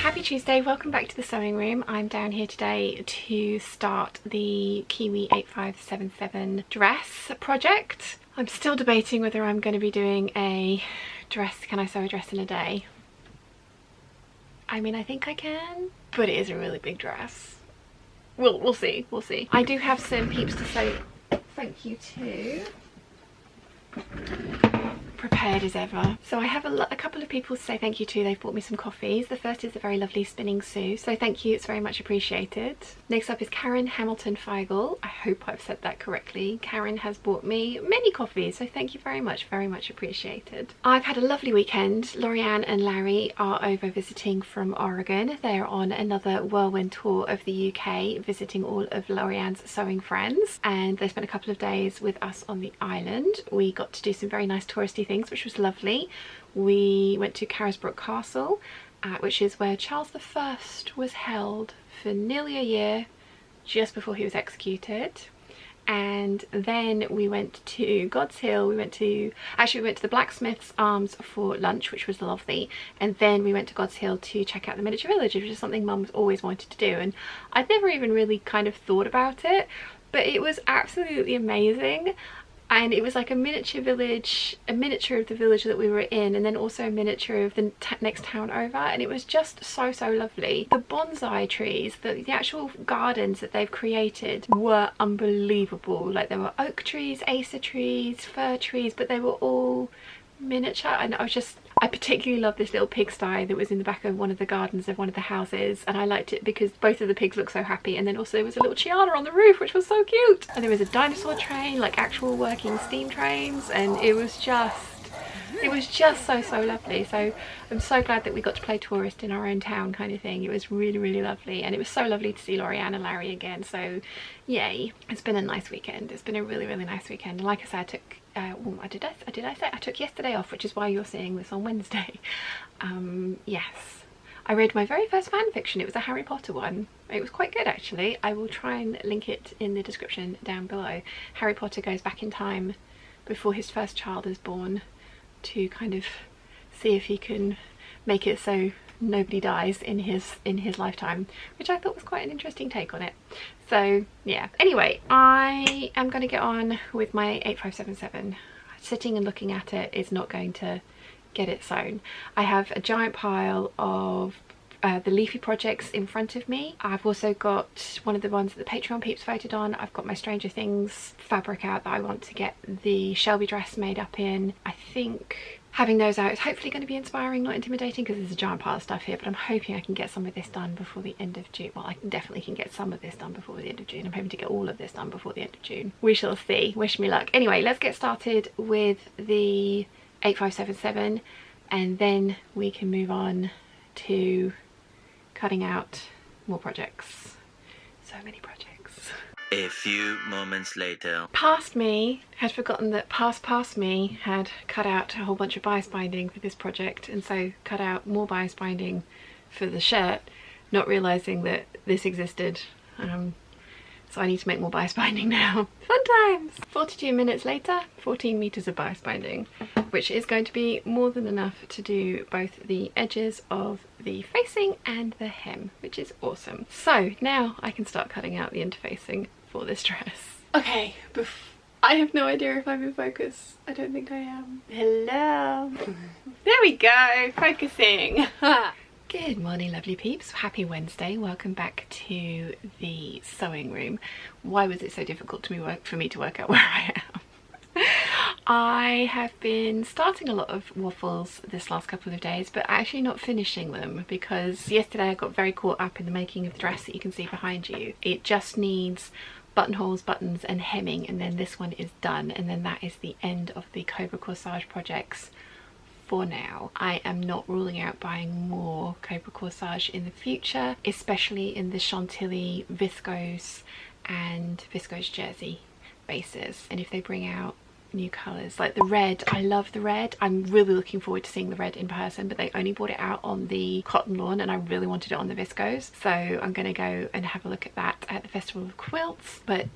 Happy Tuesday, welcome back to the sewing room. I'm down here today to start the Kiwi 8577 dress project. I'm still debating whether I'm going to be doing a dress, can I sew a dress in a day? I mean, I think I can, but it is a really big dress. We'll see, we'll see. I do have some peeps to say thank you to. Prepared as ever. So I have a couple of people to say thank you to. They've bought me some coffees. The first is a very lovely Spinning Sue, so thank you, it's very much appreciated. Next up is Karen Hamilton Feigl. I hope I've said that correctly. Karen has bought me many coffees, so thank you very much appreciated. I've had a lovely weekend. Lorianne and Larry are over visiting from Oregon. They're on another whirlwind tour of the UK, visiting all of Lorianne's sewing friends, and they spent a couple of days with us on the island. We got to do some very nice touristy things, which was lovely. We went to Carisbrooke Castle, which is where Charles I was held for nearly a year, just before he was executed. And then we went to God's Hill. We went to the Blacksmith's Arms for lunch, which was lovely, and then we went to God's Hill to check out the miniature village, which is something Mum's always wanted to do, and I'd never even really kind of thought about it, but it was absolutely amazing. And it was like a miniature village, a miniature of the village that we were in, and then also a miniature of the next town over, and it was just so lovely. The bonsai trees, the actual gardens that they've created were unbelievable. Like, there were oak trees, acer trees, fir trees, but they were all miniature, and I particularly love this little pigsty that was in the back of one of the gardens of one of the houses, and I liked it because both of the pigs looked so happy, and then also there was a little Chiana on the roof, which was so cute, and there was a dinosaur train, like actual working steam trains, and it was just so lovely. So I'm so glad that we got to play tourist in our own town kind of thing. It was really lovely, and it was so lovely to see Lorianne and Larry again, so yay. It's been a nice weekend. It's been a really nice weekend, and like I said, I took did I say I took yesterday off, which is why you're seeing this on Wednesday. Yes, I read my very first fan fiction. It was a Harry Potter one. It was quite good, actually. I will try and link it in the description down below. Harry Potter goes back in time before his first child is born to kind of see if he can make it so nobody dies in his lifetime, which I thought was quite an interesting take on it. So yeah, anyway, I am going to get on with my 8577. Sitting and looking at it is not going to get it sewn. I have a giant pile of the leafy projects in front of me. I've also got one of the ones that the Patreon peeps voted on. I've got my Stranger Things fabric out that I want to get the Shelby dress made up in. I think having those out is hopefully going to be inspiring, not intimidating, because there's a giant pile of stuff here, but I'm hoping I can get some of this done before the end of June. Well, I definitely can get some of this done before the end of June. I'm hoping to get all of this done before the end of June. We shall see. Wish me luck. Anyway, let's get started with the 8577, and then we can move on to cutting out more projects. So many projects. A few moments later. Past me had forgotten that past me had cut out a whole bunch of bias binding for this project, and so cut out more bias binding for the shirt, not realising that this existed. So I need to make more bias binding now. Fun times! 42 minutes later, 14 meters of bias binding, which is going to be more than enough to do both the edges of the facing and the hem, which is awesome. So now I can start cutting out the interfacing for this dress. Okay, I have no idea if I'm in focus. I don't think I am. Hello! There we go, focusing! Good morning, lovely peeps. Happy Wednesday. Welcome back to the sewing room. Why was it so difficult for me to work out where I am? I have been starting a lot of waffles this last couple of days, but actually not finishing them, because yesterday I got very caught up in the making of the dress that you can see behind you. It just needs buttonholes, buttons and hemming, and then this one is done, and then that is the end of the Cobra Corsage projects. For now, I am not ruling out buying more Cobra Corsage in the future, especially in the Chantilly viscose and viscose jersey bases. And if they bring out new colours. Like the red, I love the red. I'm really looking forward to seeing the red in person, but they only brought it out on the cotton lawn and I really wanted it on the viscose, so I'm gonna go and have a look at that at the Festival of Quilts. But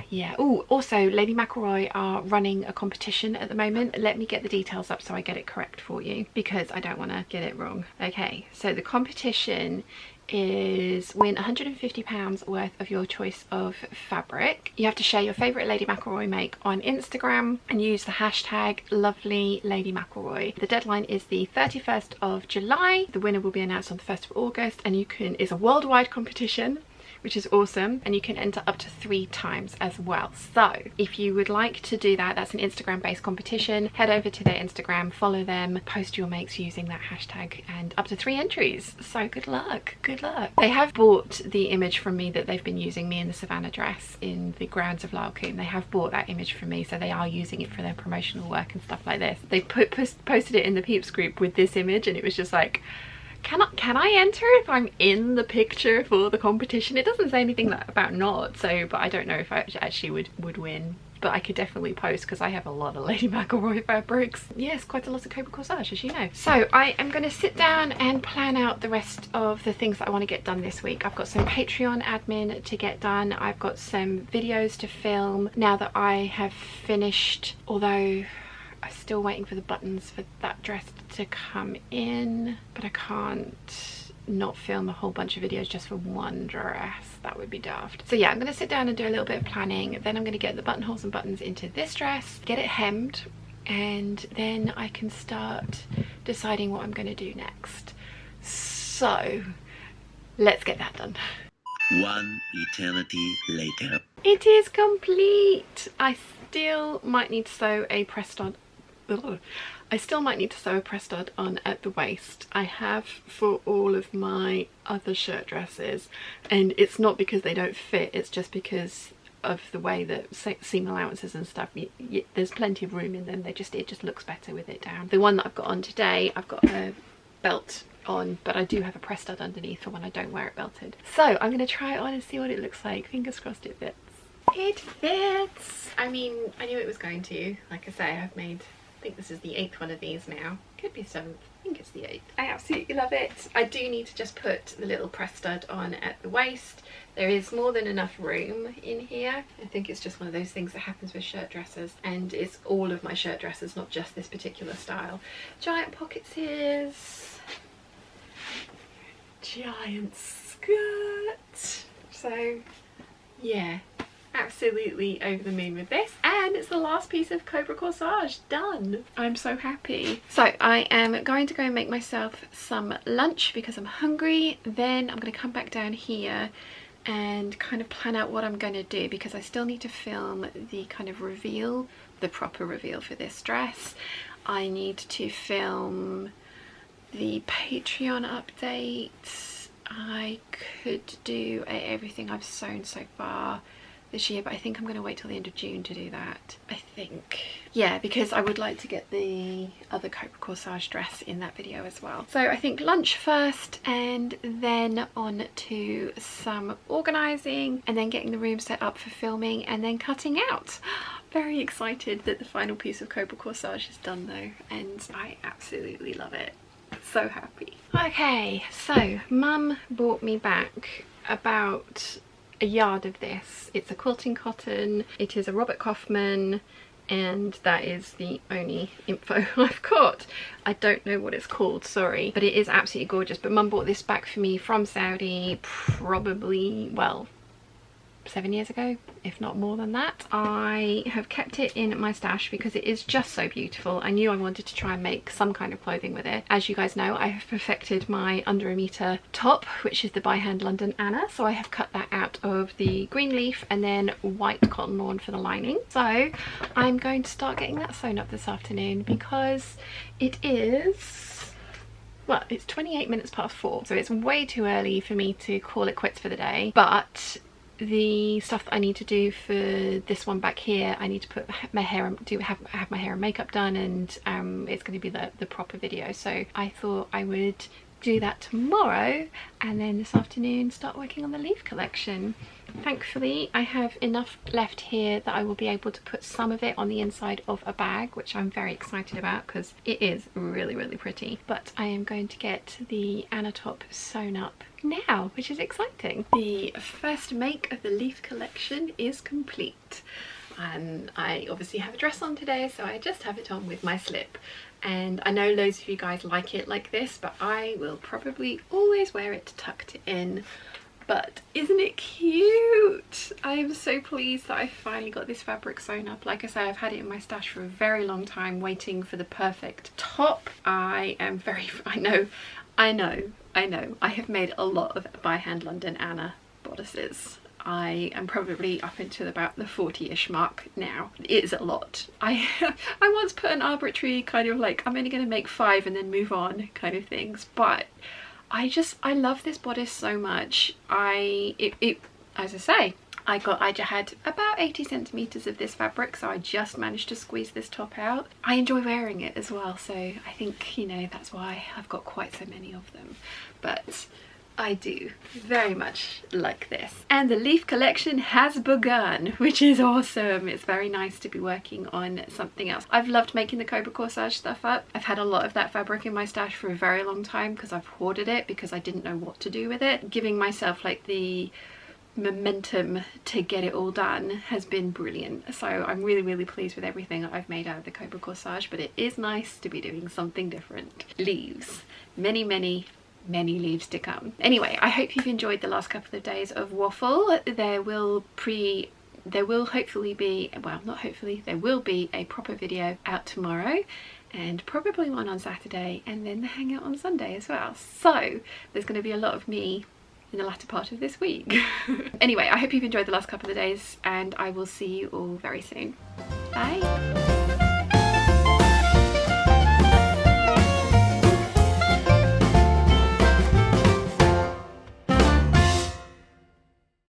yeah. Oh, also Lady McElroy are running a competition at the moment. Let me get the details up so I get it correct for you, because I don't want to get it wrong. Okay, so the competition is win £150 worth of your choice of fabric. You have to share your favourite Lady McElroy make on Instagram and use the hashtag #LovelyLadyMcElroy. The deadline is the 31st of July. The winner will be announced on the 1st of August, and it's a worldwide competition, which is awesome, and you can enter up to 3 times as well. So if you would like to do that, that's an Instagram based competition. Head over to their Instagram, follow them, post your makes using that hashtag, and up to 3 entries. So good luck, good luck. They have bought the image from me that they've been using, me in the Savannah dress in the grounds of Lalcoombe. They have bought that image from me, so they are using it for their promotional work and stuff like this. They posted it in the Peeps group with this image, and it was just like, can I enter if I'm in the picture for the competition? It doesn't say anything about not, so, but I don't know if I actually would win. But I could definitely post because I have a lot of Lady McElroy fabrics. Yes, quite a lot of Cobra Corsage, as you know. So I am going to sit down and plan out the rest of the things that I want to get done this week. I've got some Patreon admin to get done. I've got some videos to film now that I have finished, although I'm still waiting for the buttons for that dress to come in, but I can't not film a whole bunch of videos just for one dress. That would be daft. So yeah, I'm going to sit down and do a little bit of planning. Then I'm going to get the buttonholes and buttons into this dress, get it hemmed, and then I can start deciding what I'm going to do next. So let's get that done. One eternity later. It is complete. I still might need to sew a pressed on. I still might need to sew a press stud on at the waist. I have for all of my other shirt dresses, and it's not because they don't fit, it's just because of the way that seam allowances and stuff, there's plenty of room in them. It just looks better with it down. The one that I've got on today, I've got a belt on, but I do have a press stud underneath for when I don't wear it belted. So I'm going to try it on and see what it looks like. Fingers crossed it fits. It fits! I mean, I knew it was going to. Like I say, I've made, I think this is the 8th one of these now. Could be 7th. I think it's the 8th. I absolutely love it. I do need to just put the little press stud on at the waist. There is more than enough room in here. I think it's just one of those things that happens with shirt dresses, and it's all of my shirt dresses, not just this particular style. Giant pockets is giant skirt. So yeah, absolutely over the moon with this, and it's the last piece of Cobra Corsage done. I'm so happy. So I am going to go and make myself some lunch because I'm hungry. Then I'm going to come back down here and kind of plan out what I'm going to do, because I still need to film the kind of reveal, the proper reveal for this dress. I need to film the Patreon update. I could do everything I've sewn so far this year, but I think I'm going to wait till the end of June to do that. I think, yeah, because I would like to get the other Cobra Corsage dress in that video as well. So I think lunch first, and then on to some organising, and then getting the room set up for filming, and then cutting out. Very excited that the final piece of Cobra Corsage is done though, and I absolutely love it. So happy. Okay, so Mum bought me back about a yard of this. It's a quilting cotton, it is a Robert Kaufman, and that is the only info I've got. I don't know what it's called, sorry, but it is absolutely gorgeous. But Mum bought this back for me from Saudi probably, well, 7 years ago, if not more than that. I have kept it in my stash because it is just so beautiful. I knew I wanted to try and make some kind of clothing with it. As you guys know, I have perfected my under a metre top, which is the by hand London Anna, so I have cut that out of the green leaf and then white cotton lawn for the lining. So I'm going to start getting that sewn up this afternoon, because it is, well, it's 28 minutes past 4, so it's way too early for me to call it quits for the day. But the stuff that I need to do for this one back here, I need to put my hair, have my hair and makeup done, and it's going to be the proper video. So I thought I would do that tomorrow, and then this afternoon start working on the leaf collection. Thankfully I have enough left here that I will be able to put some of it on the inside of a bag, which I'm very excited about because it is really, really pretty. But I am going to get the Anna top sewn up now, which is exciting. The first make of the leaf collection is complete. I obviously have a dress on today, so I just have it on with my slip. And I know loads of you guys like it like this, but I will probably always wear it tucked in. But isn't it cute? I am so pleased that I finally got this fabric sewn up. Like I say, I've had it in my stash for a very long time, waiting for the perfect top. I know. I have made a lot of by hand London Anna bodices. I am probably up into about the 40-ish mark now. It is a lot. I once put an arbitrary kind of like, I'm only going to make 5 and then move on kind of things, but I love this bodice so much. As I say, I had about 80 centimeters of this fabric, so I just managed to squeeze this top out. I enjoy wearing it as well, so I think, you know, that's why I've got quite so many of them. But I do very much like this. And the leaf collection has begun, which is awesome. It's very nice to be working on something else. I've loved making the Cobra Corsage stuff up. I've had a lot of that fabric in my stash for a very long time because I've hoarded it because I didn't know what to do with it. Giving myself like the momentum to get it all done has been brilliant. So I'm really, really pleased with everything that I've made out of the Cobra Corsage, but it is nice to be doing something different. Leaves. Many, many leaves to come. Anyway, I hope you've enjoyed the last couple of days of waffle. There will hopefully be, well, not hopefully, there will be a proper video out tomorrow and probably one on Saturday, and then the hangout on Sunday as well. So there's going to be a lot of me in the latter part of this week. Anyway, I hope you've enjoyed the last couple of days, and I will see you all very soon. Bye.